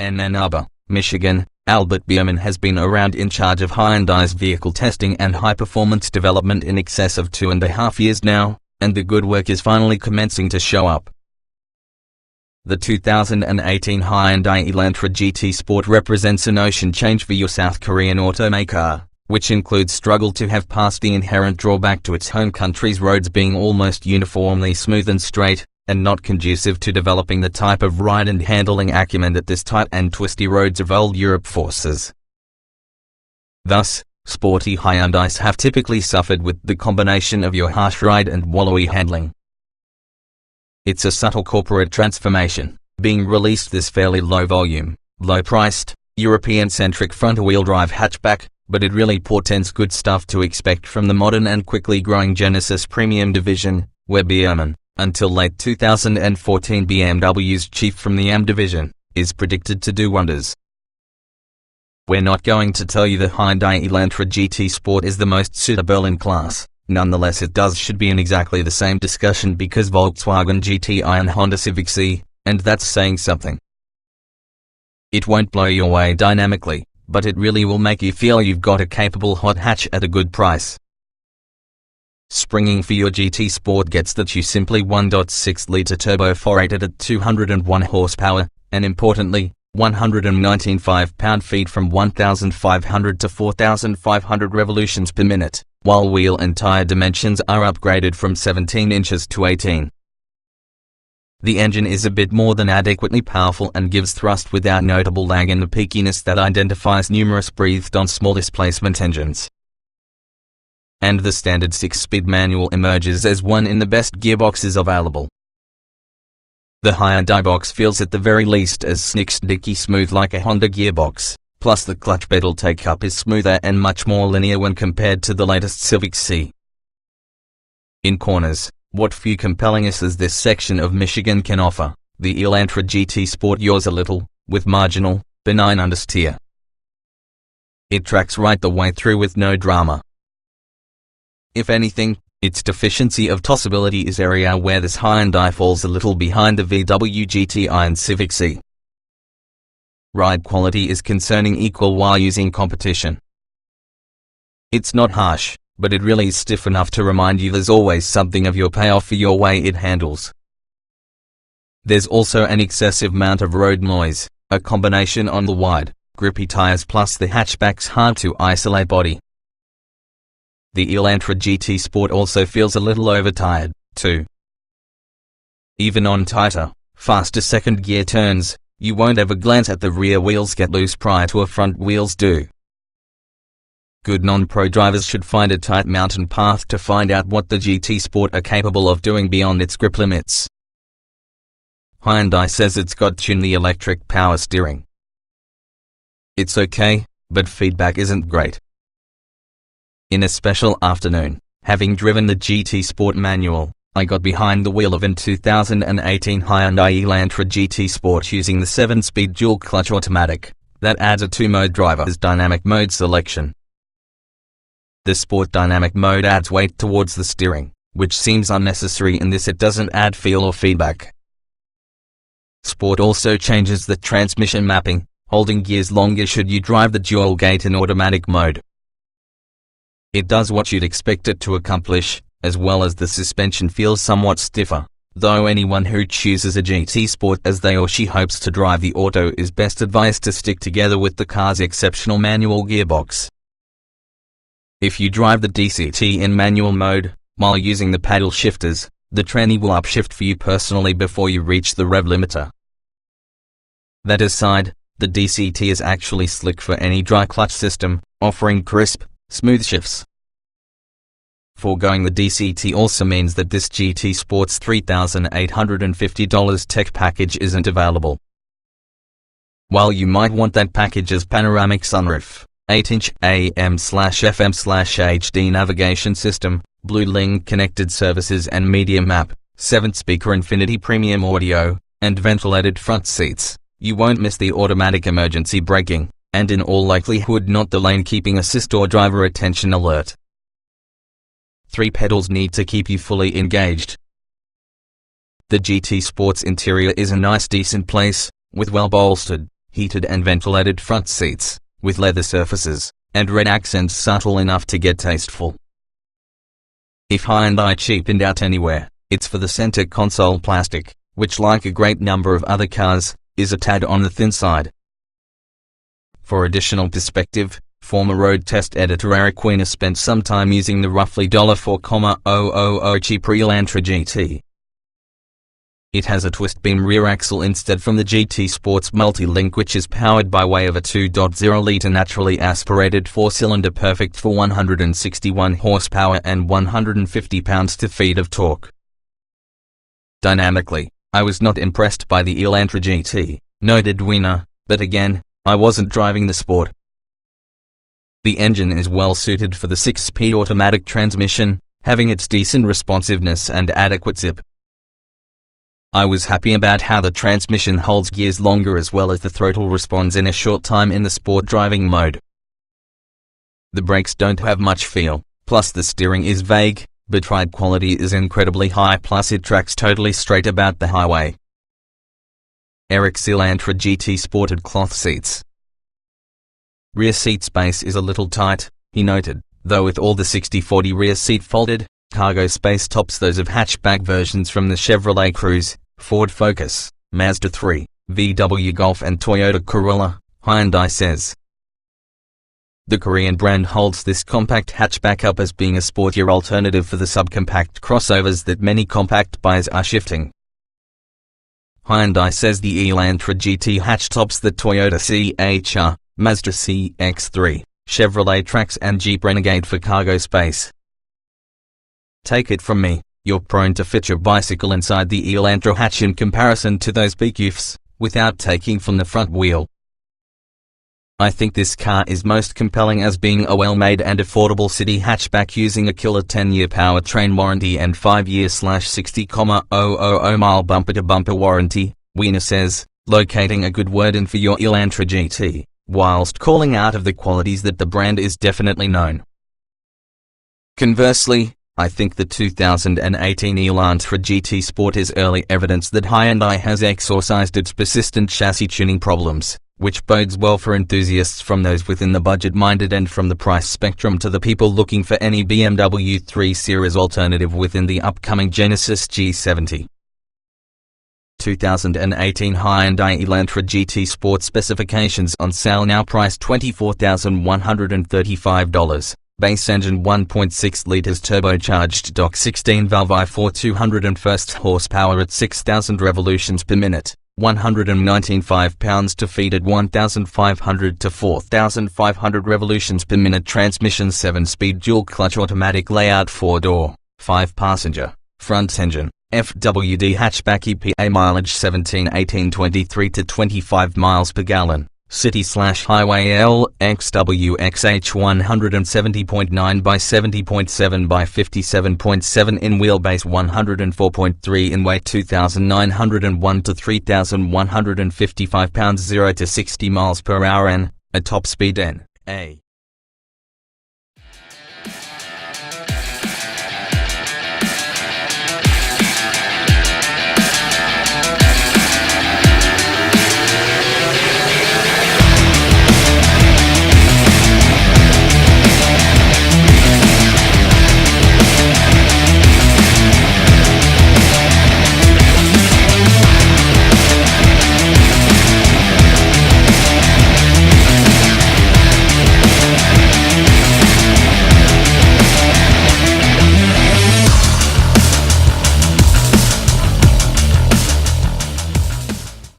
in Ann Arbor, Michigan, Albert Bierman has been around in charge of Hyundai's vehicle testing and high-performance development in excess of 2.5 years now, and the good work is finally commencing to show up. The 2018 Hyundai Elantra GT Sport represents an ocean change for your South Korean automaker, which includes struggle to have passed the inherent drawback to its home country's roads being almost uniformly smooth and straight, and not conducive to developing the type of ride and handling acumen that this tight and twisty roads of old Europe forces. Thus, sporty Hyundais have typically suffered with the combination of your harsh ride and wallowy handling. It's a subtle corporate transformation, being released this fairly low-volume, low-priced, European-centric front-wheel drive hatchback, but it really portends good stuff to expect from the modern and quickly growing Genesis Premium division, where Bierman, until late 2014 BMW's chief from the AM division, is predicted to do wonders. We're not going to tell you the Hyundai Elantra GT Sport is the most suitable in class, nonetheless it should be in exactly the same discussion because Volkswagen GTI and Honda Civic C, and that's saying something. It won't blow your way dynamically, but it really will make you feel you've got a capable hot hatch at a good price. Springing for your GT Sport gets that you simply 1.6-litre turbo 4-rated at 201 horsepower, and importantly, 119 5-pound-feet from 1,500 to 4,500 revolutions per minute, while wheel and tire dimensions are upgraded from 17 inches to 18. The engine is a bit more than adequately powerful and gives thrust without notable lag and the peakiness that identifies numerous breathed-on small displacement engines. And the standard 6-speed manual emerges as one in the best gearboxes available. The Hyundai box feels at the very least as sticky smooth like a Honda gearbox, plus the clutch pedal take-up is smoother and much more linear when compared to the latest Civic C. In corners, what few compelling as this section of Michigan can offer, the Elantra GT Sport yaws a little, with marginal, benign understeer. It tracks right the way through with no drama. If anything, its deficiency of tossability is area where this Hyundai falls a little behind the VW GTI and Civic C. Ride quality is concerning equal while using competition. It's not harsh, but it really is stiff enough to remind you there's always something of your payoff for your way it handles. There's also an excessive amount of road noise, a combination on the wide, grippy tires plus the hatchback's hard-to-isolate body. The Elantra GT Sport also feels a little overtired, too. Even on tighter, faster second gear turns, you won't ever glance at the rear wheels get loose prior to a front wheels do. Good non-pro drivers should find a tight mountain path to find out what the GT Sport are capable of doing beyond its grip limits. Hyundai says it's got tuned the electric power steering. It's okay, but feedback isn't great. In a special afternoon, having driven the GT Sport manual, I got behind the wheel of an 2018 Hyundai Elantra GT Sport using the 7-speed dual-clutch automatic, that adds a 2-mode driver's dynamic mode selection. The Sport dynamic mode adds weight towards the steering, which seems unnecessary in this it doesn't add feel or feedback. Sport also changes the transmission mapping, holding gears longer should you drive the dual gate in automatic mode. It does what you'd expect it to accomplish, as well as the suspension feels somewhat stiffer, though anyone who chooses a GT Sport as they or she hopes to drive the auto is best advised to stick together with the car's exceptional manual gearbox. If you drive the DCT in manual mode, while using the paddle shifters, the tranny will upshift for you personally before you reach the rev limiter. That aside, the DCT is actually slick for any dry clutch system, offering crisp, smooth shifts. Foregoing the DCT also means that this GT Sport's $3,850 tech package isn't available. While you might want that package's panoramic sunroof, 8-inch AM/FM/HD navigation system, Blue-Link connected services and media map, 7-speaker Infinity Premium audio, and ventilated front seats, you won't miss the automatic emergency braking, and in all likelihood not the lane keeping assist or driver attention alert. 3 pedals need to keep you fully engaged. The GT Sport's interior is a nice decent place, with well-bolstered, heated and ventilated front seats, with leather surfaces, and red accents subtle enough to get tasteful. If Hyundai cheapened out anywhere, it's for the center console plastic, which like a great number of other cars, is a tad on the thin side. For additional perspective, former road test editor Eric Weiner spent some time using the roughly $4,000 cheap Elantra GT. It has a twist-beam rear axle instead from the GT Sports Multi-Link, which is powered by way of a 2.0-litre naturally aspirated 4-cylinder perfect for 161 horsepower and 150 pounds-to-feet of torque. Dynamically, I was not impressed by the Elantra GT, noted Weiner, but again, I wasn't driving the sport. The engine is well suited for the 6-speed automatic transmission, having its decent responsiveness and adequate zip. I was happy about how the transmission holds gears longer as well as the throttle responds in a short time in the sport driving mode. The brakes don't have much feel, plus the steering is vague, but ride quality is incredibly high, plus it tracks totally straight about the highway. Eric's Elantra GT sported cloth seats. Rear seat space is a little tight, he noted, though with all the 60/40 rear seat folded, cargo space tops those of hatchback versions from the Chevrolet Cruze, Ford Focus, Mazda 3, VW Golf and Toyota Corolla, Hyundai says. The Korean brand holds this compact hatchback up as being a sportier alternative for the subcompact crossovers that many compact buyers are shifting. Hyundai says the Elantra GT hatch tops the Toyota CHR, Mazda CX-3, Chevrolet Trax and Jeep Renegade for cargo space. Take it from me, you're prone to fit your bicycle inside the Elantra hatch in comparison to those big youths, without taking from the front wheel. I think this car is most compelling as being a well-made and affordable city hatchback using a killer 10-year powertrain warranty and 5-year/60,000 bumper-to-bumper warranty, Weiner says, locating a good word in for your Elantra GT, whilst calling out of the qualities that the brand is definitely known. Conversely, I think the 2018 Elantra GT Sport is early evidence that Hyundai has exorcised its persistent chassis tuning problems, which bodes well for enthusiasts from those within the budget-minded and from the price spectrum to the people looking for any BMW 3 Series alternative within the upcoming Genesis G70. 2018 Hyundai Elantra GT Sport specifications on sale now, priced $24,135. Base engine 1.6 liters turbocharged DOC 16 valve i4 201st horsepower at 6,000 revolutions per minute, 195 pounds-to-feet at 1,500 to 4,500 revolutions per minute. Transmission 7-speed dual-clutch automatic layout, 4-door, 5-passenger, front engine, FWD hatchback. EPA mileage 17-18 to 25 miles per gallon. City/highway LXWXH 170.9 by 70.7 by 57.7 in wheelbase, 104.3 in weight, 2,901 to 3,155 pounds, 0 to 60 miles per hour. N, a top speed N.A.